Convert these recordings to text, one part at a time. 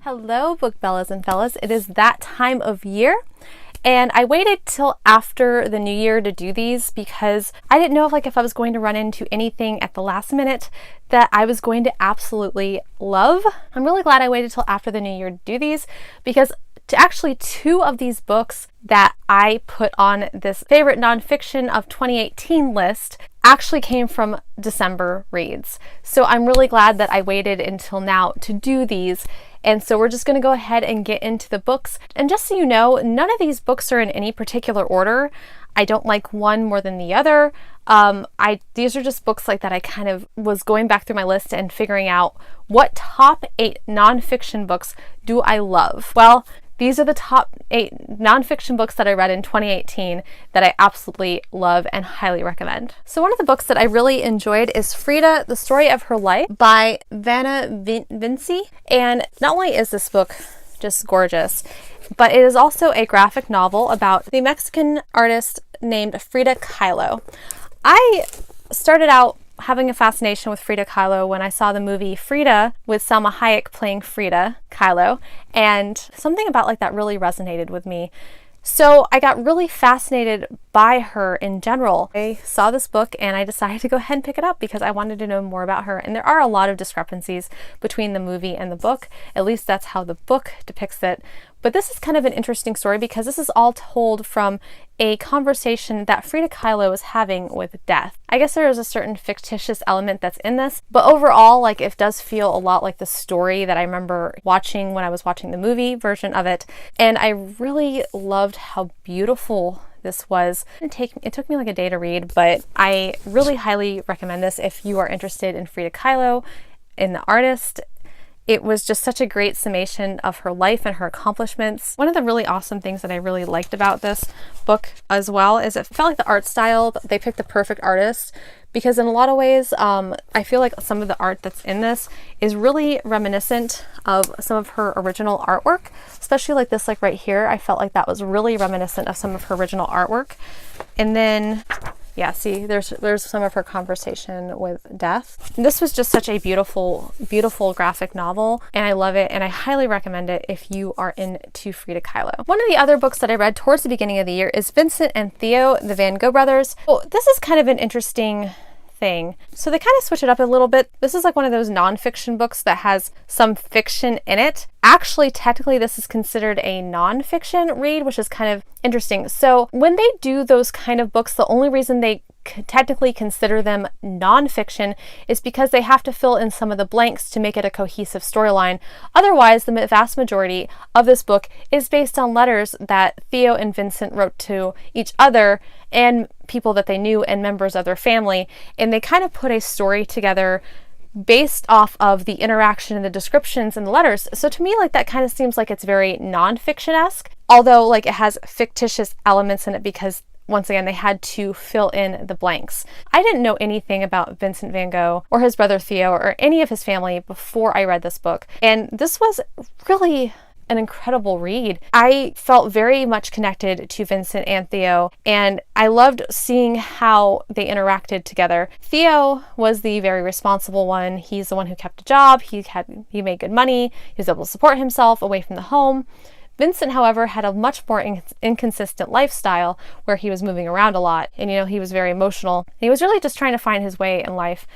Hello, Bookbellas and fellas. It is that time of year, and I waited till after the new year to do these because I didn't know if I was going to run into anything at the last minute that I was going to absolutely love. I'm really glad I waited till after the new year to do these because actually two of these books that I put on this favorite nonfiction of 2018 list actually came from December reads. So I'm really glad that I waited until now to do these. And so we're just going to go ahead and get into the books. And just so you know, none of these books are in any particular order. I don't like one more than the other. These are just books like that I kind of was going back through my list and figuring out what top 8 nonfiction books do I love. Well, these are the top 8 nonfiction books that I read in 2018 that I absolutely love and highly recommend. So one of the books that I really enjoyed is Frida, The Story of Her Life by Vanna Vinci. And not only is this book just gorgeous, but it is also a graphic novel about the Mexican artist named Frida Kahlo. I started out having a fascination with Frida Kahlo when I saw the movie Frida with Salma Hayek playing Frida Kahlo, and something about that really resonated with me. So I got really fascinated by her in general. I saw this book and I decided to go ahead and pick it up because I wanted to know more about her. And there are a lot of discrepancies between the movie and the book. At least that's how the book depicts it. But this is kind of an interesting story because this is all told from a conversation that Frida Kahlo was having with death. I guess there is a certain fictitious element that's in this, but overall, it does feel a lot like the story that I remember watching when I was watching the movie version of it. And I really loved how beautiful this was. It took me a day to read, but I really highly recommend this if you are interested in Frida Kahlo, in the artist. It was just such a great summation of her life and her accomplishments. One of the really awesome things that I really liked about this book as well is it felt like the art style, they picked the perfect artist because in a lot of ways, I feel like some of the art that's in this is really reminiscent of some of her original artwork, especially this right here. I felt like that was really reminiscent of some of her original artwork. And then yeah, see, there's some of her conversation with death. This was just such a beautiful, beautiful graphic novel, and I love it, and I highly recommend it if you are into Frida Kahlo. One of the other books that I read towards the beginning of the year is Vincent and Theo, the Van Gogh brothers. Oh, this is kind of an interesting thing. So they kind of switch it up a little bit. This is one of those nonfiction books that has some fiction in it. Actually, technically, this is considered a nonfiction read, which is kind of interesting. So when they do those kind of books, the only reason they technically consider them nonfiction is because they have to fill in some of the blanks to make it a cohesive storyline. Otherwise, the vast majority of this book is based on letters that Theo and Vincent wrote to each other and people that they knew and members of their family, and they kind of put a story together based off of the interaction and the descriptions and the letters. So to me, that kind of seems like it's very non-fiction-esque, although it has fictitious elements in it because once again, they had to fill in the blanks. I didn't know anything about Vincent van Gogh or his brother Theo or any of his family before I read this book. And this was really an incredible read. I felt very much connected to Vincent and Theo, and I loved seeing how they interacted together. Theo was the very responsible one. He's the one who kept a job. He made good money. He was able to support himself away from the home. Vincent, however, had a much more inconsistent lifestyle where he was moving around a lot, and he was very emotional. And he was really just trying to find his way in life.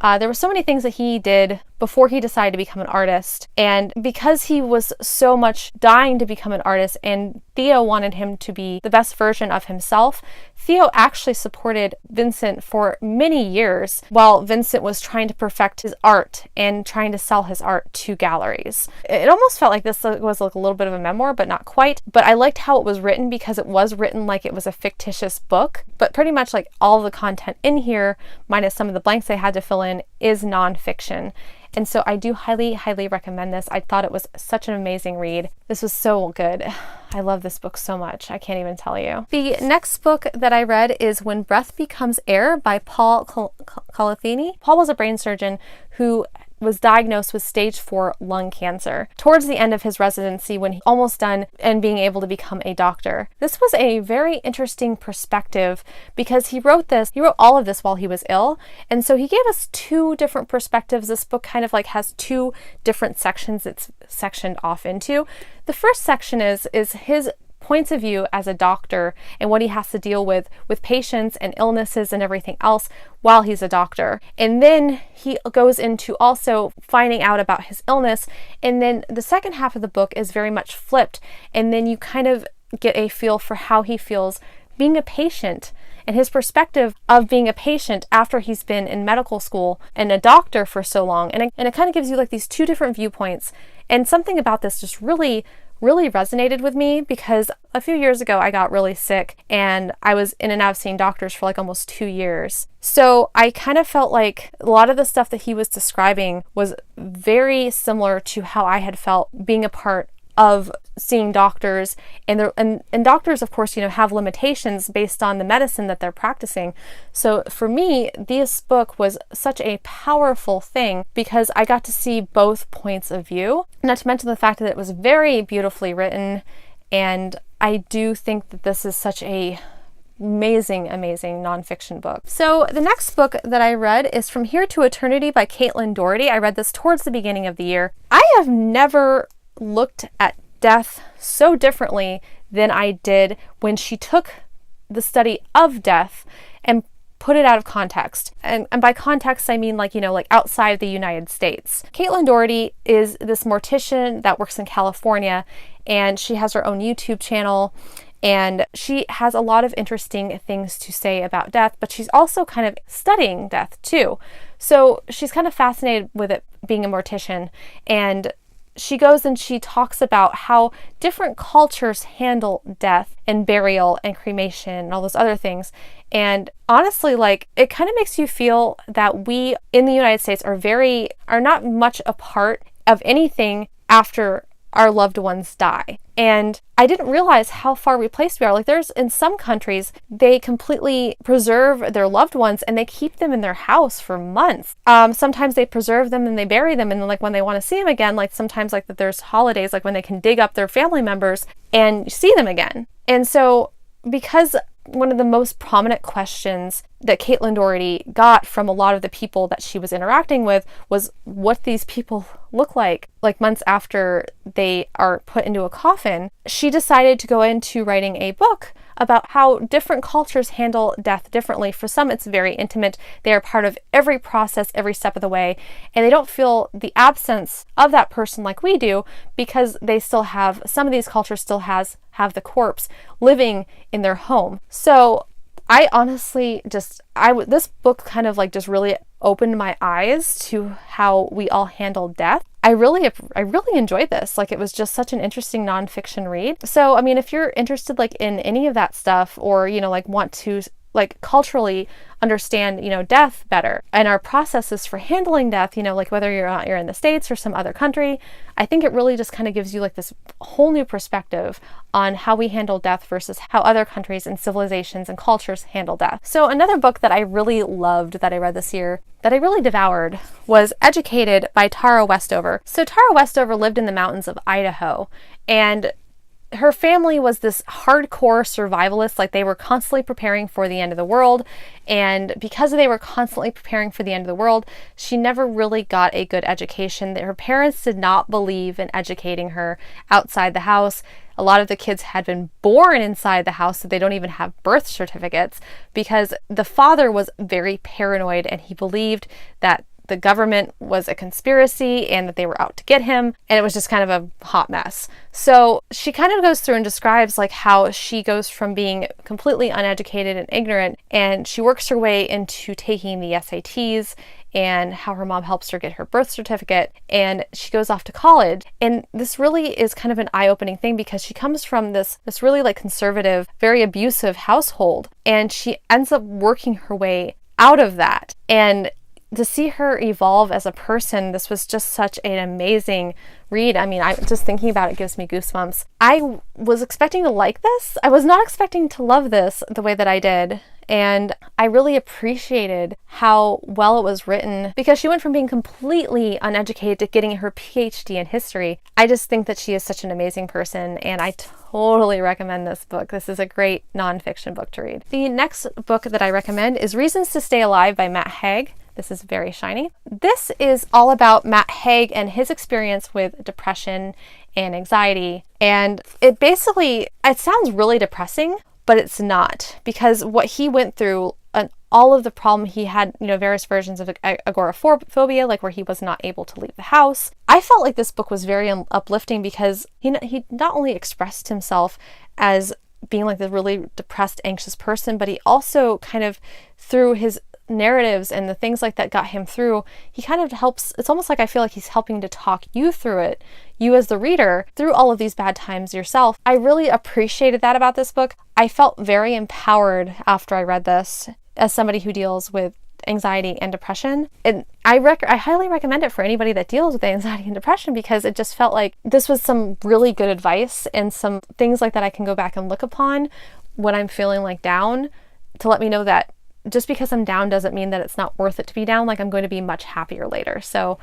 There were so many things that he did before he decided to become an artist, and because he was so much dying to become an artist and Theo wanted him to be the best version of himself, Theo actually supported Vincent for many years while Vincent was trying to perfect his art and trying to sell his art to galleries. It almost felt like this was a little bit of a memoir, but not quite. But I liked how it was written because it was written like it was a fictitious book, but pretty much all the content in here, minus some of the blanks I had to fill in, is nonfiction. And so I do highly, highly recommend this. I thought it was such an amazing read. This was so good. I love this book so much. I can't even tell you. The next book that I read is When Breath Becomes Air by Paul Colathini. Paul was a brain surgeon who was diagnosed with stage 4 lung cancer towards the end of his residency when he almost done and being able to become a doctor. This was a very interesting perspective because he wrote all of this while he was ill. And so he gave us two different perspectives. This book kind of like has two different sections it's sectioned off into. The first section is his points of view as a doctor and what he has to deal with patients and illnesses and everything else while he's a doctor. And then he goes into also finding out about his illness. And then the second half of the book is very much flipped. And then you kind of get a feel for how he feels being a patient and his perspective of being a patient after he's been in medical school and a doctor for so long. And it kind of gives you like these two different viewpoints. And something about this just really resonated with me because a few years ago I got really sick and I was in and out of seeing doctors for like almost 2 years. So I kind of felt like a lot of the stuff that he was describing was very similar to how I had felt being a part of seeing doctors, and doctors, of course, have limitations based on the medicine that they're practicing. So for me, this book was such a powerful thing because I got to see both points of view, not to mention the fact that it was very beautifully written. And I do think that this is such a amazing nonfiction book. So the next book that I read is From Here to Eternity by Caitlin Doherty. I read this towards the beginning of the year. I have never looked at death so differently than I did when she took the study of death and put it out of context. And by context, I mean like outside the United States. Caitlin Doherty is this mortician that works in California, and she has her own YouTube channel, and she has a lot of interesting things to say about death, but she's also kind of studying death too. So she's kind of fascinated with it being a mortician, and she goes and she talks about how different cultures handle death and burial and cremation and all those other things. And honestly, like, it kind of makes you feel that we in the United States are not much a part of anything after our loved ones die. And I didn't realize how far replaced we are. Like, there's in some countries, they completely preserve their loved ones and they keep them in their house for months. Sometimes they preserve them and they bury them, and then like when they want to see them again, like sometimes like that there's holidays, like when they can dig up their family members and see them again. And so because one of the most prominent questions that Caitlin Doherty got from a lot of the people that she was interacting with was what these people look like months after they are put into a coffin, she decided to go into writing a book about how different cultures handle death differently. For some, it's very intimate. They are part of every process, every step of the way, and they don't feel the absence of that person like we do because they still have, some of these cultures still have the corpse living in their home. So I honestly this book kind of like just really opened my eyes to how we all handle death. I really enjoyed this. Like, it was just such an interesting nonfiction read. So, I mean, if you're interested like in any of that stuff, or, like want to like culturally understand, death better and our processes for handling death, like whether you're in the States or some other country, I think it really just kind of gives you like this whole new perspective on how we handle death versus how other countries and civilizations and cultures handle death. So another book that I really loved that I read this year, that I really devoured, was Educated by Tara Westover. So Tara Westover lived in the mountains of Idaho, and her family was this hardcore survivalist. Like, they were constantly preparing for the end of the world. And because they were constantly preparing for the end of the world, she never really got a good education. Her parents did not believe in educating her outside the house. A lot of the kids had been born inside the house, so they don't even have birth certificates, because the father was very paranoid and he believed that the government was a conspiracy and that they were out to get him, and it was just kind of a hot mess. So she kind of goes through and describes like how she goes from being completely uneducated and ignorant, and she works her way into taking the SATs, and how her mom helps her get her birth certificate, and she goes off to college. And this really is kind of an eye-opening thing because she comes from this really like conservative, very abusive household, and she ends up working her way out of that. And to see her evolve as a person, this was just such an amazing read. I mean, I'm just thinking about it gives me goosebumps. I was expecting to like this. I was not expecting to love this the way that I did. And I really appreciated how well it was written because she went from being completely uneducated to getting her PhD in history. I just think that she is such an amazing person, and I totally recommend this book. This is a great nonfiction book to read. The next book that I recommend is Reasons to Stay Alive by Matt Haig. This is very shiny. This is all about Matt Haig and his experience with depression and anxiety. And it sounds really depressing, but it's not, because what he went through and all of the problem he had, various versions of agoraphobia, like where he was not able to leave the house. I felt like this book was very uplifting because he not only expressed himself as being like the really depressed, anxious person, but he also kind of, through his narratives and the things like that got him through, he kind of helps. It's almost like I feel like he's helping to talk you through it, you as the reader, through all of these bad times yourself. I really appreciated that about this book. I felt very empowered after I read this as somebody who deals with anxiety and depression. And I highly recommend it for anybody that deals with anxiety and depression, because it just felt like this was some really good advice and some things like that I can go back and look upon when I'm feeling like down, to let me know that just because I'm down doesn't mean that it's not worth it to be down. Like, I'm going to be much happier later. So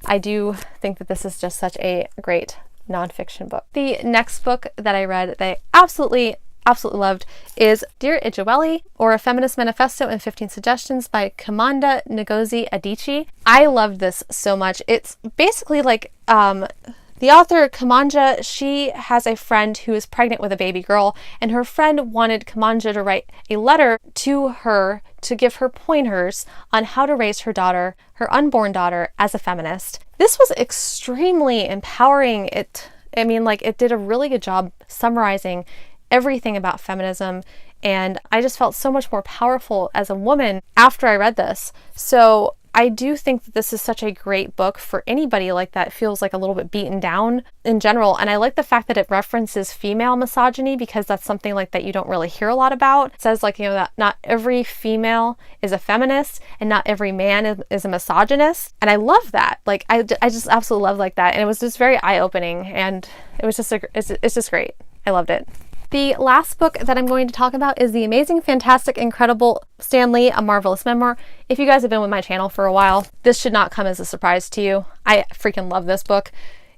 I do think that this is just such a great nonfiction book. The next book that I read that I absolutely loved is Dear Ijeweli, or A Feminist Manifesto and 15 Suggestions by Chimamanda Ngozi Adichie. I loved this so much. It's basically like the author, Chimamanda, she has a friend who is pregnant with a baby girl, and her friend wanted Chimamanda to write a letter to her to give her pointers on how to raise her daughter, her unborn daughter, as a feminist. This was extremely empowering. It did a really good job summarizing everything about feminism, and I just felt so much more powerful as a woman after I read this. So I do think that this is such a great book for anybody like that feels like a little bit beaten down in general. And I like the fact that it references female misogyny, because that's something like that you don't really hear a lot about. It says that not every female is a feminist and not every man is a misogynist. And I love that. Like, I just absolutely love like that. And it was just very eye-opening, and it was just it's just great. I loved it. The last book that I'm going to talk about is The Amazing, Fantastic, Incredible Stan Lee, A Marvelous Memoir. If you guys have been with my channel for a while, this should not come as a surprise to you. I freaking love this book.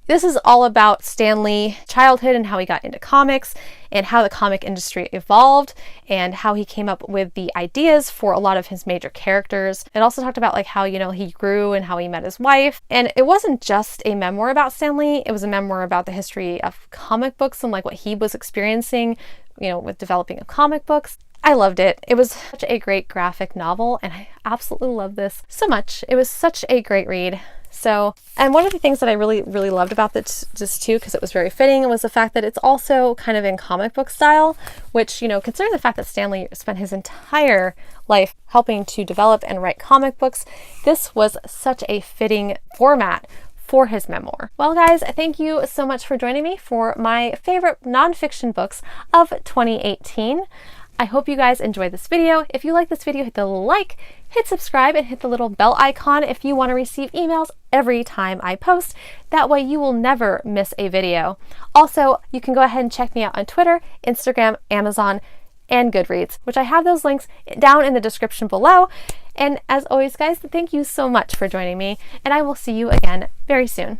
This is all about Stan Lee's childhood and how he got into comics and how the comic industry evolved and how he came up with the ideas for a lot of his major characters. It also talked about how, he grew and how he met his wife. And it wasn't just a memoir about Stan Lee. It was a memoir about the history of comic books and what he was experiencing, with developing of comic books. I loved it. It was such a great graphic novel, and I absolutely love this so much. It was such a great read. So, and one of the things that I really loved about this too, because it was very fitting, was the fact that it's also kind of in comic book style, which, considering the fact that Stan Lee spent his entire life helping to develop and write comic books, this was such a fitting format for his memoir. Well, guys, thank you so much for joining me for my favorite nonfiction books of 2018. I hope you guys enjoyed this video. If you like this video, hit the like, hit subscribe, and hit the little bell icon if you want to receive emails every time I post. That way you will never miss a video. Also, you can go ahead and check me out on Twitter, Instagram, Amazon, and Goodreads, which I have those links down in the description below. And as always, guys, thank you so much for joining me, and I will see you again very soon.